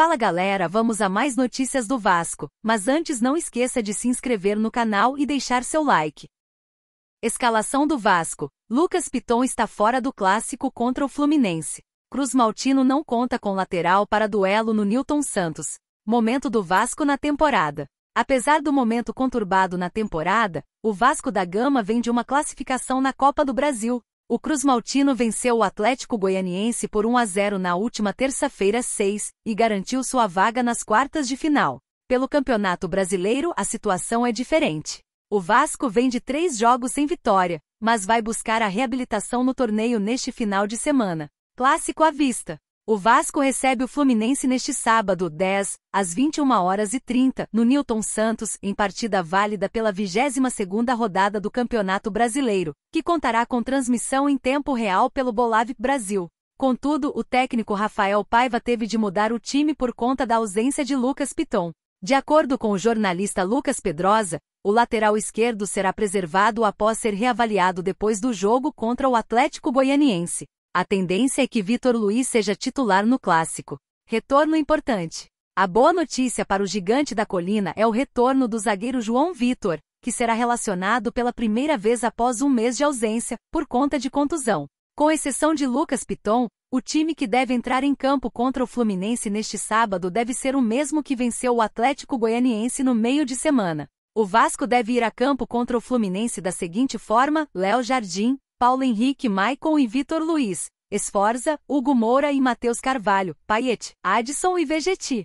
Fala galera, vamos a mais notícias do Vasco, mas antes não esqueça de se inscrever no canal e deixar seu like. Escalação do Vasco: Lucas Piton está fora do clássico contra o Fluminense. Cruz Maltino não conta com lateral para duelo no Nilton Santos. Momento do Vasco na temporada. Apesar do momento conturbado na temporada, o Vasco da Gama vem de uma classificação na Copa do Brasil. O Cruz Maltino venceu o Atlético Goianiense por 1-0 na última terça-feira 6 e garantiu sua vaga nas quartas de final. Pelo Campeonato Brasileiro, a situação é diferente. O Vasco vem de 3 jogos sem vitória, mas vai buscar a reabilitação no torneio neste final de semana. Clássico à vista. O Vasco recebe o Fluminense neste sábado, 10, às 21h30, no Nilton Santos, em partida válida pela 22ª rodada do Campeonato Brasileiro, que contará com transmissão em tempo real pelo Bolave Brasil. Contudo, o técnico Rafael Paiva teve de mudar o time por conta da ausência de Lucas Piton. De acordo com o jornalista Lucas Pedrosa, o lateral esquerdo será preservado após ser reavaliado depois do jogo contra o Atlético Goianiense. A tendência é que Vitor Luiz seja titular no clássico. Retorno importante. A boa notícia para o Gigante da Colina é o retorno do zagueiro João Vitor, que será relacionado pela primeira vez após um mês de ausência, por conta de contusão. Com exceção de Lucas Piton, o time que deve entrar em campo contra o Fluminense neste sábado deve ser o mesmo que venceu o Atlético Goianiense no meio de semana. O Vasco deve ir a campo contra o Fluminense da seguinte forma: Léo Jardim, Paulo Henrique, Maicon e Vitor Luiz, Esforza, Hugo Moura e Matheus Carvalho, Payet, Adson e Vegetti.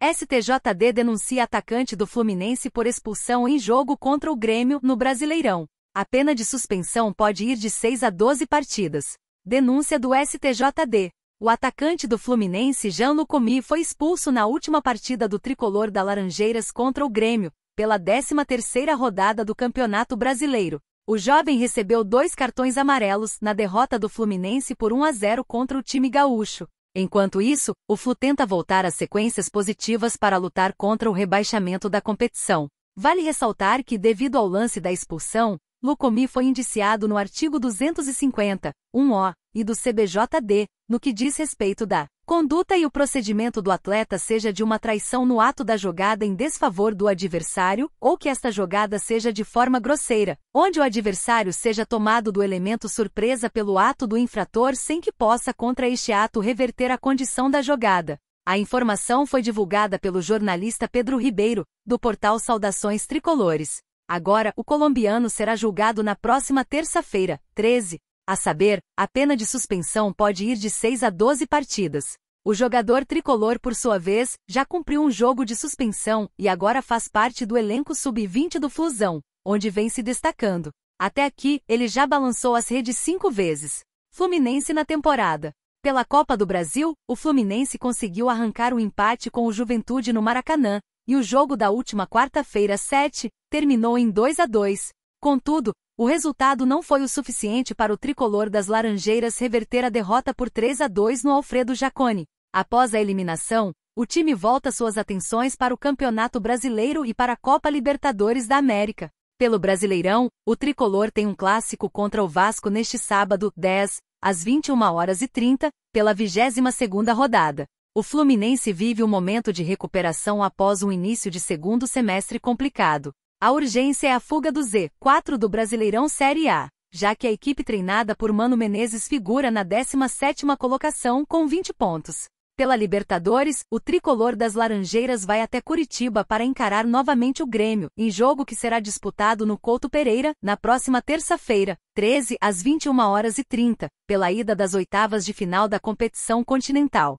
STJD denuncia atacante do Fluminense por expulsão em jogo contra o Grêmio, no Brasileirão. A pena de suspensão pode ir de 6 a 12 partidas. Denúncia do STJD. O atacante do Fluminense, Jean Lucomi, foi expulso na última partida do tricolor da Laranjeiras contra o Grêmio, pela 13ª rodada do Campeonato Brasileiro. O jovem recebeu 2 cartões amarelos na derrota do Fluminense por 1-0 contra o time gaúcho. Enquanto isso, o Flu tenta voltar às sequências positivas para lutar contra o rebaixamento da competição. Vale ressaltar que, devido ao lance da expulsão, Lucomi foi indiciado no artigo 250-1O e do CBJD, no que diz respeito da conduta e o procedimento do atleta seja de uma traição no ato da jogada em desfavor do adversário, ou que esta jogada seja de forma grosseira, onde o adversário seja tomado do elemento surpresa pelo ato do infrator sem que possa contra este ato reverter a condição da jogada. A informação foi divulgada pelo jornalista Pedro Ribeiro, do portal Saudações Tricolores. Agora, o colombiano será julgado na próxima terça-feira, 13. A saber, a pena de suspensão pode ir de 6 a 12 partidas. O jogador tricolor, por sua vez, já cumpriu um jogo de suspensão e agora faz parte do elenco sub-20 do Flusão, onde vem se destacando. Até aqui, ele já balançou as redes 5 vezes. Fluminense na temporada. Pela Copa do Brasil, o Fluminense conseguiu arrancar o empate com o Juventude no Maracanã, e o jogo da última quarta-feira 7 terminou em 2-2. Contudo, o resultado não foi o suficiente para o tricolor das Laranjeiras reverter a derrota por 3-2 no Alfredo Jaconi. Após a eliminação, o time volta suas atenções para o Campeonato Brasileiro e para a Copa Libertadores da América. Pelo Brasileirão, o tricolor tem um clássico contra o Vasco neste sábado, 10, às 21h30, pela 22ª rodada. O Fluminense vive um momento de recuperação após um início de segundo semestre complicado. A urgência é a fuga do Z4 do Brasileirão Série A, já que a equipe treinada por Mano Menezes figura na 17ª colocação com 20 pontos. Pela Libertadores, o tricolor das Laranjeiras vai até Curitiba para encarar novamente o Grêmio, em jogo que será disputado no Couto Pereira, na próxima terça-feira, 13, às 21h30, pela ida das oitavas de final da competição continental.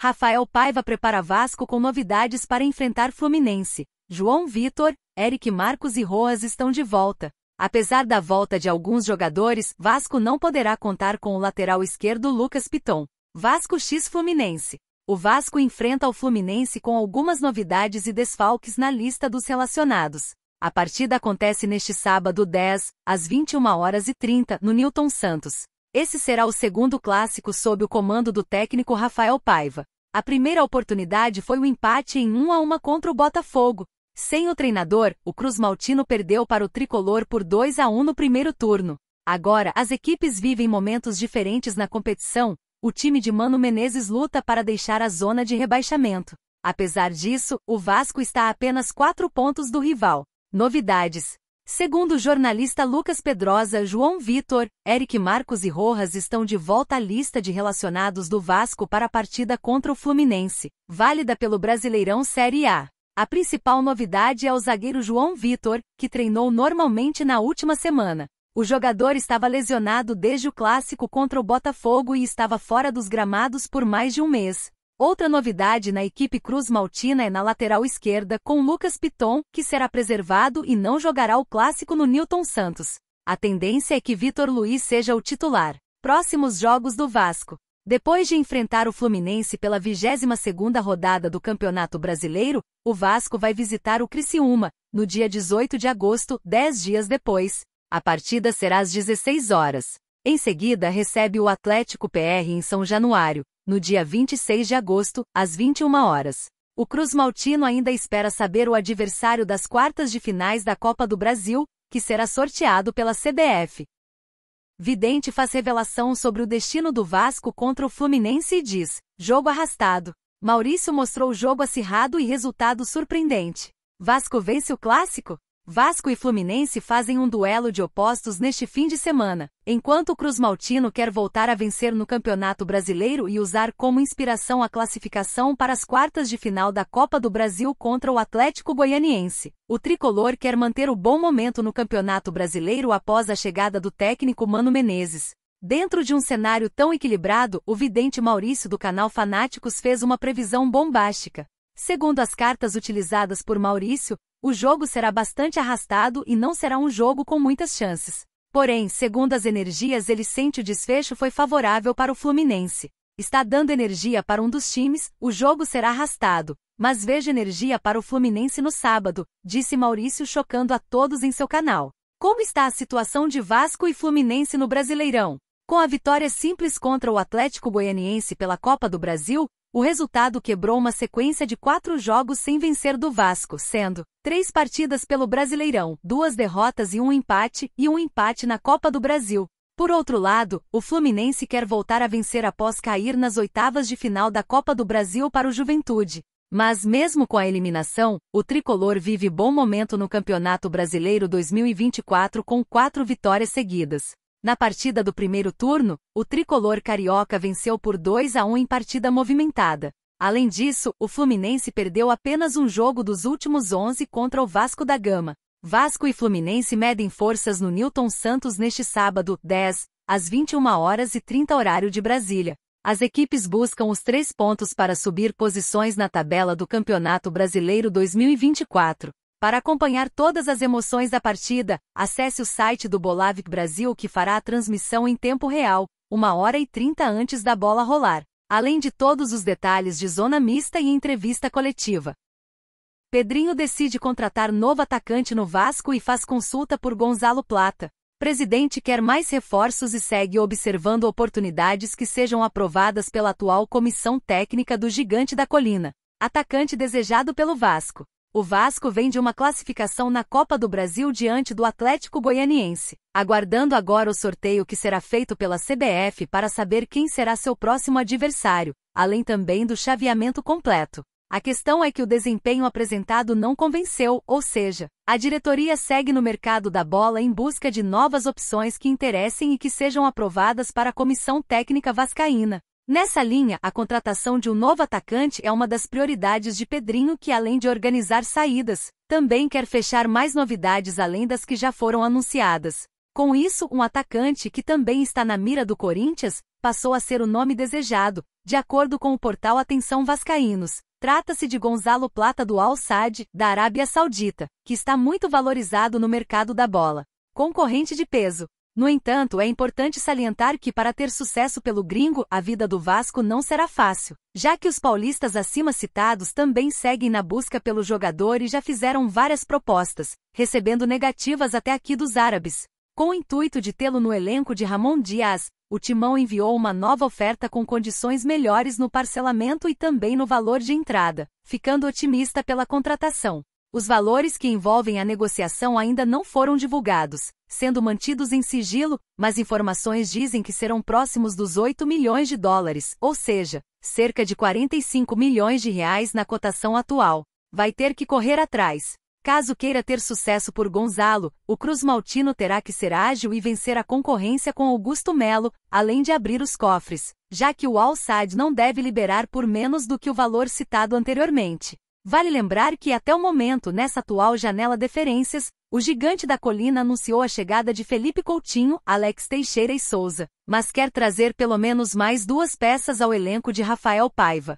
Rafael Paiva prepara Vasco com novidades para enfrentar Fluminense. João Vitor, Eric Marcos e Rojas estão de volta. Apesar da volta de alguns jogadores, Vasco não poderá contar com o lateral esquerdo Lucas Piton. Vasco x Fluminense. O Vasco enfrenta o Fluminense com algumas novidades e desfalques na lista dos relacionados. A partida acontece neste sábado 10, às 21h30, no Nilton Santos. Esse será o segundo clássico sob o comando do técnico Rafael Paiva. A primeira oportunidade foi o empate em 1-1 contra o Botafogo. Sem o treinador, o Cruz Maltino perdeu para o tricolor por 2-1 no primeiro turno. Agora, as equipes vivem momentos diferentes na competição, o time de Mano Menezes luta para deixar a zona de rebaixamento. Apesar disso, o Vasco está a apenas 4 pontos do rival. Novidades. Segundo o jornalista Lucas Pedrosa, João Vitor, Eric Marcos e Rojas estão de volta à lista de relacionados do Vasco para a partida contra o Fluminense, válida pelo Brasileirão Série A. A principal novidade é o zagueiro João Vitor, que treinou normalmente na última semana. O jogador estava lesionado desde o clássico contra o Botafogo e estava fora dos gramados por mais de um mês. Outra novidade na equipe Cruz Maltina é na lateral esquerda, com Lucas Piton, que será preservado e não jogará o clássico no Newton Santos. A tendência é que Vitor Luiz seja o titular. Próximos jogos do Vasco. Depois de enfrentar o Fluminense pela 22ª rodada do Campeonato Brasileiro, o Vasco vai visitar o Criciúma, no dia 18 de agosto, 10 dias depois. A partida será às 16 horas. Em seguida recebe o Atlético PR em São Januário, no dia 26 de agosto, às 21 horas. O Cruz Maltino ainda espera saber o adversário das quartas de finais da Copa do Brasil, que será sorteado pela CBF. Vidente faz revelação sobre o destino do Vasco contra o Fluminense e diz: jogo arrastado. Maurício mostrou jogo acirrado e resultado surpreendente. Vasco vence o clássico? Vasco e Fluminense fazem um duelo de opostos neste fim de semana, enquanto o Cruz Maltino quer voltar a vencer no Campeonato Brasileiro e usar como inspiração a classificação para as quartas de final da Copa do Brasil contra o Atlético Goianiense. O tricolor quer manter o bom momento no Campeonato Brasileiro após a chegada do técnico Mano Menezes. Dentro de um cenário tão equilibrado, o vidente Maurício do canal Fanáticos fez uma previsão bombástica. Segundo as cartas utilizadas por Maurício, o jogo será bastante arrastado e não será um jogo com muitas chances. Porém, segundo as energias, ele sente o desfecho foi favorável para o Fluminense. Está dando energia para um dos times, o jogo será arrastado, mas vejo energia para o Fluminense no sábado, disse Maurício chocando a todos em seu canal. Como está a situação de Vasco e Fluminense no Brasileirão? Com a vitória simples contra o Atlético Goianiense pela Copa do Brasil, o resultado quebrou uma sequência de 4 jogos sem vencer do Vasco, sendo 3 partidas pelo Brasileirão, 2 derrotas e um empate na Copa do Brasil. Por outro lado, o Fluminense quer voltar a vencer após cair nas oitavas de final da Copa do Brasil para o Juventude. Mas mesmo com a eliminação, o tricolor vive bom momento no Campeonato Brasileiro 2024 com 4 vitórias seguidas. Na partida do primeiro turno, o tricolor carioca venceu por 2-1 em partida movimentada. Além disso, o Fluminense perdeu apenas um jogo dos últimos 11 contra o Vasco da Gama. Vasco e Fluminense medem forças no Newton Santos neste sábado, 10, às 21h30 horário de Brasília. As equipes buscam os 3 pontos para subir posições na tabela do Campeonato Brasileiro 2024. Para acompanhar todas as emoções da partida, acesse o site do Bolavic Brasil que fará a transmissão em tempo real, 1h30 antes da bola rolar, além de todos os detalhes de zona mista e entrevista coletiva. Pedrinho decide contratar novo atacante no Vasco e faz consulta por Gonzalo Plata. Presidente quer mais reforços e segue observando oportunidades que sejam aprovadas pela atual comissão técnica do Gigante da Colina. Atacante desejado pelo Vasco. O Vasco vem de uma classificação na Copa do Brasil diante do Atlético Goianiense, aguardando agora o sorteio que será feito pela CBF para saber quem será seu próximo adversário, além também do chaveamento completo. A questão é que o desempenho apresentado não convenceu, ou seja, a diretoria segue no mercado da bola em busca de novas opções que interessem e que sejam aprovadas para a comissão técnica vascaína. Nessa linha, a contratação de um novo atacante é uma das prioridades de Pedrinho que, além de organizar saídas, também quer fechar mais novidades além das que já foram anunciadas. Com isso, um atacante que também está na mira do Corinthians, passou a ser o nome desejado, de acordo com o portal Atenção Vascaínos. Trata-se de Gonzalo Plata do Al Sadd, da Arábia Saudita, que está muito valorizado no mercado da bola. Concorrente de peso. No entanto, é importante salientar que para ter sucesso pelo gringo, a vida do Vasco não será fácil, já que os paulistas acima citados também seguem na busca pelo jogador e já fizeram várias propostas, recebendo negativas até aqui dos árabes. Com o intuito de tê-lo no elenco de Ramon Dias, o Timão enviou uma nova oferta com condições melhores no parcelamento e também no valor de entrada, ficando otimista pela contratação. Os valores que envolvem a negociação ainda não foram divulgados, sendo mantidos em sigilo, mas informações dizem que serão próximos dos 8 milhões de dólares, ou seja, cerca de 45 milhões de reais na cotação atual. Vai ter que correr atrás. Caso queira ter sucesso por Gonzalo, o Cruz Maltino terá que ser ágil e vencer a concorrência com Augusto Melo, além de abrir os cofres, já que o Al Sadd não deve liberar por menos do que o valor citado anteriormente. Vale lembrar que até o momento, nessa atual janela deferências, o gigante da colina anunciou a chegada de Felipe Coutinho, Alex Teixeira e Souza, mas quer trazer pelo menos mais 2 peças ao elenco de Rafael Paiva.